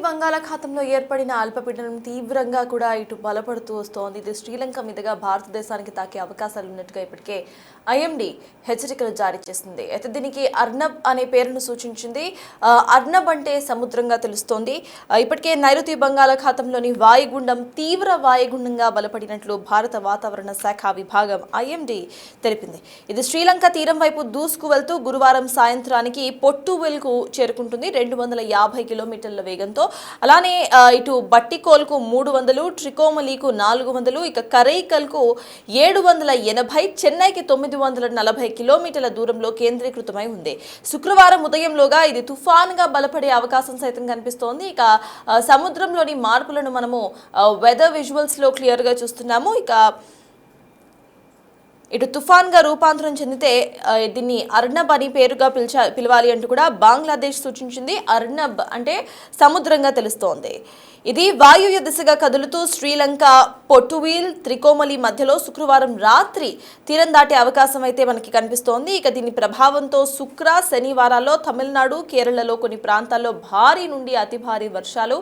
బంగాళాఖాతంలో ఏర్పడిన అల్పపీడనం తీవ్రంగా కూడా ఇటు బలపడుతూ వస్తోంది. ఇది శ్రీలంక మీదుగా భారతదేశానికి తాకే అవకాశాలు ఉన్నట్టుగా ఇప్పటికే ఐఎండీ హెచ్చరికలు జారీ చేసింది. అయితే దీనికి అర్నబ్ అనే పేరును సూచించింది. అర్నబ్ అంటే సముద్రంగా తెలుస్తోంది. ఇప్పటికే నైరుతి బంగాళాఖాతంలోని వాయుగుండం తీవ్ర వాయుగుండంగా బలపడినట్లు భారత వాతావరణ శాఖ విభాగం ఐఎండీ తెలిపింది. ఇది శ్రీలంక తీరం వైపు దూసుకు వెళ్తూ గురువారం సాయంత్రానికి పొట్టువెల్కు చేరుకుంటుంది. 250 కిలోమీటర్ల వేగంతో. అలానే ఇటు బట్టికోల్కు 300, ట్రికోమలీకు 400, ఇక కరైకల్కు 780, చెన్నైకి 940 కిలోమీటర్ల దూరంలో కేంద్రీకృతమై ఉంది. శుక్రవారం ఉదయంలోగా ఇది తుఫాన్గా బలపడే అవకాశం సైతం కనిపిస్తోంది. ఇక సముద్రంలోని మార్పులను మనము వెదర్ విజువల్స్ లో క్లియర్ గా చూస్తున్నాము. ఇక ఇటు తుఫాన్గా రూపాంతరం చెందితే దీన్ని అర్నబ్ అని పేరుగా పిలవాలి అంటూ కూడా బంగ్లాదేశ్ సూచించింది. అర్నబ్ అంటే సముద్రంగా తెలుస్తోంది. ఇది వాయువ్య దిశగా కదులుతూ శ్రీలంక పొట్టువీల్ త్రికోమలి మధ్యలో శుక్రవారం రాత్రి తీరం దాటే అవకాశం అయితే మనకి కనిపిస్తోంది. ఇక దీని ప్రభావంతో శుక్ర శనివారాల్లో తమిళనాడు కేరళలో కొన్ని ప్రాంతాల్లో భారీ నుండి అతి భారీ వర్షాలు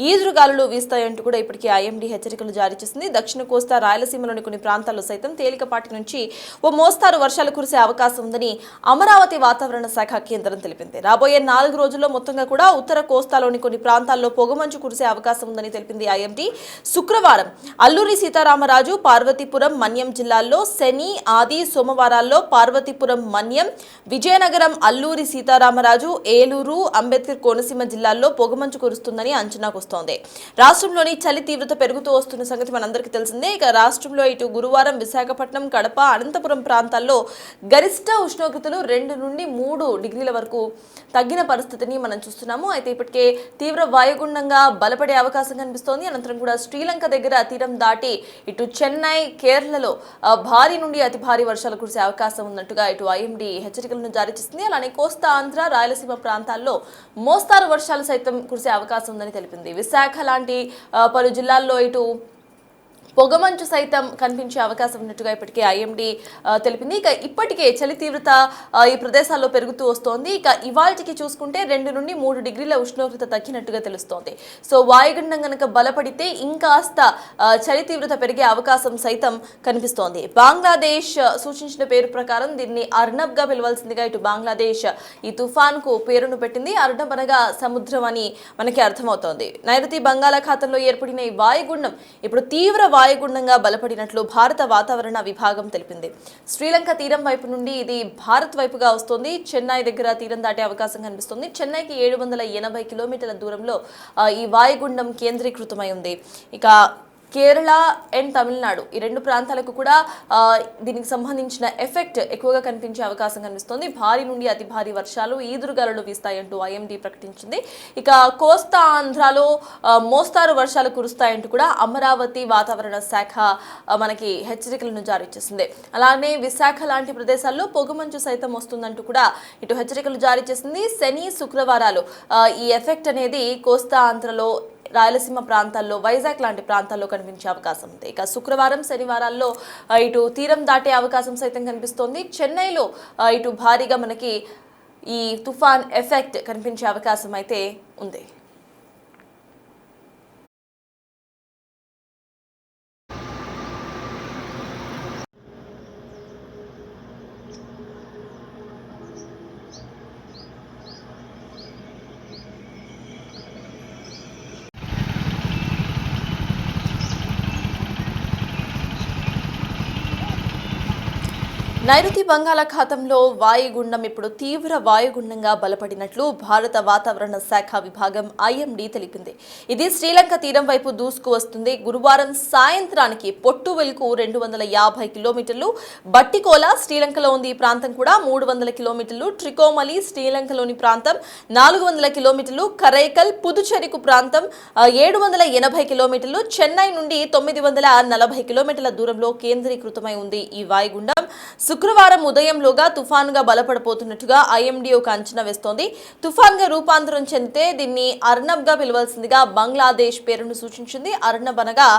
ఈదురుగాలులు వీస్తాయంటూ కూడా ఇప్పటికీ ఐఎండీ హెచ్చరికలు జారీ చేసింది. దక్షిణ కోస్తా రాయలసీమలోని కొన్ని ప్రాంతాల్లో సైతం తేలికపాటి నుంచి ఓ మోస్తారు వర్షాలు కురిసే అవకాశం ఉందని అమరావతి వాతావరణ శాఖ కేంద్రం తెలిపింది. రాబోయే 4 రోజుల్లో మొత్తంగా కూడా ఉత్తర కోస్తాలోని కొన్ని ప్రాంతాల్లో పొగమంచు కురిసే అవకాశం ఉందని తెలిపింది ఐఎండీ. శుక్రవారం అల్లూరి సీతారామరాజు, పార్వతీపురం, మన్యం జిల్లాల్లో, శని, ఆది, సోమవారాల్లో పార్వతీపురం, మన్యం, విజయనగరం, అల్లూరి సీతారామరాజు, ఏలూరు, అంబేద్కర్ కోనసీమ జిల్లాల్లో పొగమంచు కురుస్తుందని అంచనాకొస్తోంది. రాష్ట్రంలోని చలి తీవ్రత పెరుగుతూ వస్తున్న సంగతి మనందరికీ తెలిసిందే. ఇక రాష్ట్రంలో ఇటు గురువారం విశాఖపట్నం, కడప, అనంతపురం ప్రాంతాల్లో గరిష్ట ఉష్ణోగ్రతలు 2 నుండి 3 డిగ్రీల వరకు తగ్గిన పరిస్థితిని మనం చూస్తున్నాము. అయితే ఇప్పటికే తీవ్ర వాయుగుండంగా బలపడే అవకాశం కనిపిస్తోంది. అనంతరం కూడా శ్రీలంక దగ్గర తీరం దాటి ఇటు చెన్నై, కేరళలో భారీ నుండి అతి భారీ వర్షాలు కురిసే అవకాశం ఉన్నట్టుగా ఇటు ఐఎండీ హెచ్చరికలను జారీ చేసింది. అలానే కోస్తా ఆంధ్ర, రాయలసీమ ప్రాంతాల్లో మోస్తారు వర్షాలు సైతం కురిసే అవకాశం ఉందని తెలిపింది. విశాఖ లాంటి పలు జిల్లాల్లో ఇటు పొగమంచు సైతం కనిపించే అవకాశం ఉన్నట్టుగా ఇప్పటికే ఐఎండీ తెలిపింది. ఇక ఇప్పటికే చలి తీవ్రత ఈ ప్రదేశాల్లో పెరుగుతూ వస్తోంది. ఇక ఇవాళకి చూసుకుంటే 2 నుండి 3 డిగ్రీల ఉష్ణోగ్రత తగ్గినట్టుగా తెలుస్తోంది. సో వాయుగుండం కనుక బలపడితే ఇంకాస్త చలి తీవ్రత పెరిగే అవకాశం సైతం కనిపిస్తోంది. బంగ్లాదేశ్ సూచించిన పేరు ప్రకారం దీన్ని అర్నబ్ గా పిలవాల్సిందిగా ఇటు బంగ్లాదేశ్ ఈ తుఫాన్ కు పేరును పెట్టింది. అర్నబ్ అనగా సముద్రం అని మనకి అర్థమవుతోంది. నైరుతి బంగాళాఖాతంలో ఏర్పడిన ఈ వాయుగుండం ఇప్పుడు తీవ్ర వాయుగుండంగా బలపడినట్లు భారత వాతావరణ విభాగం తెలిపింది. శ్రీలంక తీరం వైపు నుండి ఇది భారత్ వైపుగా వస్తోంది. చెన్నై దగ్గర తీరం దాటే అవకాశం కనిపిస్తుంది. చెన్నైకి 780 కిలోమీటర్ల దూరంలో ఈ వాయుగుండం కేంద్రీకృతమై ఉంది. ఇక కేరళ అండ్ తమిళనాడు ఈ 2 ప్రాంతాలకు కూడా దీనికి సంబంధించిన ఎఫెక్ట్ ఎక్కువగా కనిపించే అవకాశం కనిపిస్తోంది. భారీ నుండి అతి భారీ వర్షాలు ఈదురుగాలులు వీస్తాయంటూ ఐఎండీ ప్రకటించింది. ఇక కోస్తా ఆంధ్రాలో మోస్తారు వర్షాలు కురుస్తాయంటూ కూడా అమరావతి వాతావరణ శాఖ మనకి హెచ్చరికలను జారీ చేసింది. అలానే విశాఖ లాంటి ప్రదేశాల్లో పొగమంచు సైతం వస్తుందంటూ కూడా ఇటు హెచ్చరికలు జారీ చేసింది. శని, శుక్రవారాలు ఈ ఎఫెక్ట్ అనేది కోస్తా ఆంధ్రలో, రాయలసీమ ప్రాంతాల్లో, వైజాగ్ లాంటి ప్రాంతాల్లో కనిపించే అవకాశం ఉంది. ఇక శుక్రవారం శనివారాల్లో ఇటు తీరం దాటే అవకాశం సైతం కనిపిస్తోంది. చెన్నైలో ఇటు భారీగా మనకి ఈ తుఫాన్ ఎఫెక్ట్ కనిపించే అవకాశం అయితే ఉంది. నైరుతి బంగాళాఖాతంలో వాయుగుండం ఇప్పుడు తీవ్ర వాయుగుండంగా బలపడినట్లు భారత వాతావరణ శాఖ విభాగం ఐఎండీ తెలిపింది. ఇది శ్రీలంక తీరం వైపు దూసుకు వస్తుంది. గురువారం సాయంత్రానికి పొట్టువెల్కు 250 కిలోమీటర్లు, బట్టికోల శ్రీలంకలో ఉంది ఈ ప్రాంతం కూడా 300 కిలోమీటర్లు, ట్రికోమలి శ్రీలంకలోని ప్రాంతం 400 కిలోమీటర్లు, కరైకల్ పుదుచేరికి ప్రాంతం 780 కిలోమీటర్లు, చెన్నై నుండి 940 కిలోమీటర్ల దూరంలో కేంద్రీకృతమై ఉంది ఈ వాయుగుండం. శుక్రవారం ఉదయంలోగా తుఫాన్గా బలపడబోతున్నట్టుగా ఐఎండీ ఒక అంచనా వేస్తోంది. తుఫాన్గా రూపాంతరం చెందితే దీన్ని అర్నబ్ గా పిలవాల్సిందిగా బంగ్లాదేశ్ పేరును సూచించింది. అర్నబ్ అనగా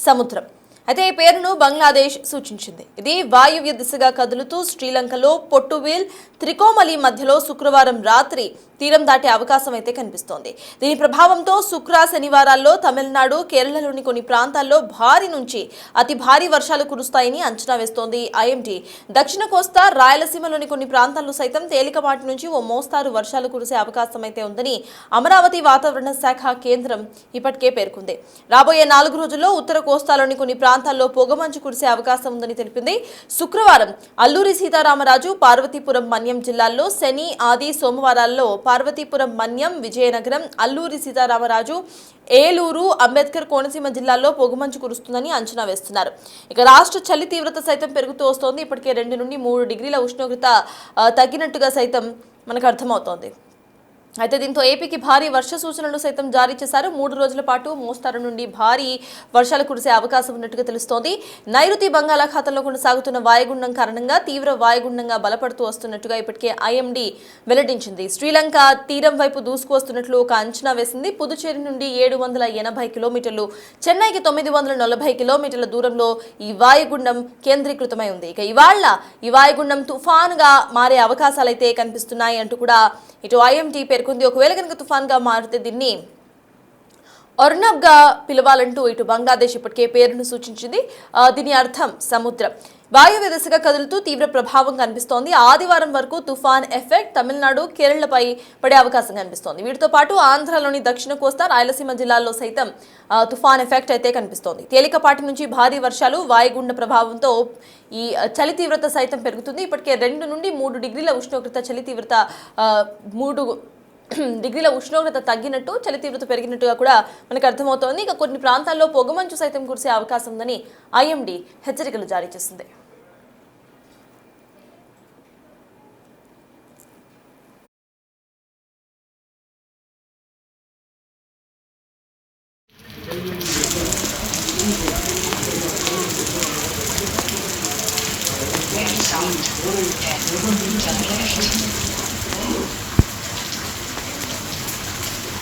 సముద్రం. అయితే ఈ పేరును బంగ్లాదేశ్ సూచించింది. ఇది వాయువ్య దిశగా కదులుతూ శ్రీలంకలో పొట్టువీల్ త్రికోమలి మధ్యలో శుక్రవారం రాత్రి తీరం దాటే అవకాశం అయితే కనిపిస్తోంది. దీని ప్రభావంతో శుక్ర శనివారాల్లో తమిళనాడు, కేరళలోని కొన్ని ప్రాంతాల్లో భారీ నుంచి అతి భారీ వర్షాలు కురుస్తాయని అంచనా వేస్తోంది ఐఎండీ. దక్షిణ కోస్తా, రాయలసీమలోని కొన్ని ప్రాంతాల్లో సైతం తేలికపాటి నుంచి ఓ మోస్తారు వర్షాలు కురిసే అవకాశం అయితే ఉందని అమరావతి వాతావరణ శాఖ కేంద్రం ఇప్పటికే పేర్కొంది. రాబోయే 4 రోజుల్లో ఉత్తర కోస్తాలోని కొన్ని ప్రాంతాల్లో పొగమంచు కురిసే అవకాశం ఉందని తెలిపింది. శుక్రవారం అల్లూరి సీతారామరాజు, పార్వతీపురం, మన్యం జిల్లాల్లో, శని, ఆది, సోమవారాల్లో పార్వతీపురం, మన్యం, విజయనగరం, అల్లూరి సీతారామరాజు, ఏలూరు, అంబేద్కర్, కోనసీమ జిల్లాల్లో పొగమంచు కురుస్తుందని అంచనా వేస్తున్నారు. ఇక రాష్ట్ర చలి తీవ్రత సైతం పెరుగుతూ వస్తోంది. ఇప్పటికే 2 నుండి 3 డిగ్రీల ఉష్ణోగ్రత తగ్గినట్టుగా సైతం మనకు అర్థమవుతోంది. అయితే దీంతో ఏపీకి భారీ వర్ష సూచనలు సైతం జారీ చేశారు. 3 రోజుల పాటు మోస్తారు నుండి భారీ వర్షాలు కురిసే అవకాశం ఉన్నట్టుగా తెలుస్తోంది. నైరుతి బంగాళాఖాతంలో కొనసాగుతున్న వాయుగుండం కారణంగా తీవ్ర వాయుగుండంగా బలపడుతూ వస్తున్నట్టుగా ఇప్పటికే ఐఎండీ వెల్లడించింది. శ్రీలంక తీరం వైపు దూసుకువస్తున్నట్లు ఒక అంచనా వేసింది. పుదుచ్చేరి నుండి 780 కిలోమీటర్లు, చెన్నైకి 940 కిలోమీటర్ల దూరంలో ఈ వాయుగుండం కేంద్రీకృతమై ఉంది. ఇక ఇవాళ ఈ వాయుగుండం తుఫాన్గా మారే అవకాశాలైతే కనిపిస్తున్నాయి అంటూ కూడా ఇటు ఐఎండీ పేర్కొంది. ఒకవేళ కనుక తుఫాన్గా మారితే దీన్ని అర్నబ్గా పిలవాలంటూ ఇటు బంగ్లాదేశ్ ఇప్పటికే పేరును సూచించింది. దీని అర్థం సముద్రం. వాయువ్య దిశగా కదులుతూ తీవ్ర ప్రభావం కనిపిస్తోంది. ఆదివారం వరకు తుఫాన్ ఎఫెక్ట్ తమిళనాడు, కేరళపై పడే అవకాశం కనిపిస్తోంది. వీటితో పాటు ఆంధ్రలోని దక్షిణ కోస్తా, రాయలసీమ జిల్లాల్లో సైతం తుఫాన్ ఎఫెక్ట్ అయితే కనిపిస్తోంది. తేలికపాటి నుంచి భారీ వర్షాలు, వాయుగుండ ప్రభావంతో ఈ చలి తీవ్రత సైతం పెరుగుతుంది. ఇప్పటికే 2 నుండి 3 డిగ్రీల ఉష్ణోగ్రత చలి తీవ్రత 3 డిగ్రీల ఉష్ణోగ్రత తగ్గినట్టు, చలి తీవ్రత పెరిగినట్టుగా కూడా మనకు అర్థమవుతోంది. ఇక కొన్ని ప్రాంతాల్లో పొగమంచు సైతం కురిసే అవకాశం ఉందని ఐఎండీ హెచ్చరికలు జారీ చేసింది. Sound. 10 to the left.